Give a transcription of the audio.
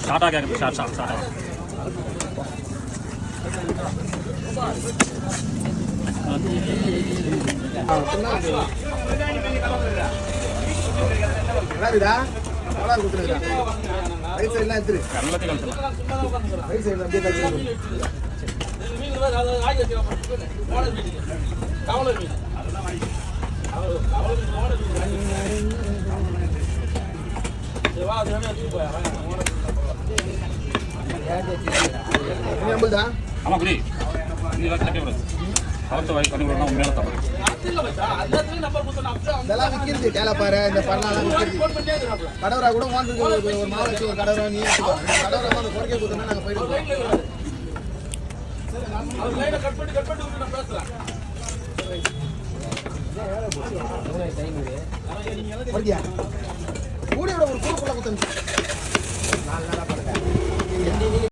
ஷார்ட்டாக கேட்குது ஷார்ட்டாக ஆமா குடி அவத்த வாய் பண்ணி விடணும் உண்மையான தப்பு இதெல்லாம் விற்கிறது கேளப்பாரு இந்த பண்ணலாம் விற்கிறது கடவுரா கூட வாங்குறது ஒரு மாவட்டம் ஒரு கடவுரா நீ கடவுரா வந்து குறைக்க கொடுத்தோம்னா நாங்கள் போயிடுவோம் கூடியோட ஒரு கூடுக்குள்ள குத்தம்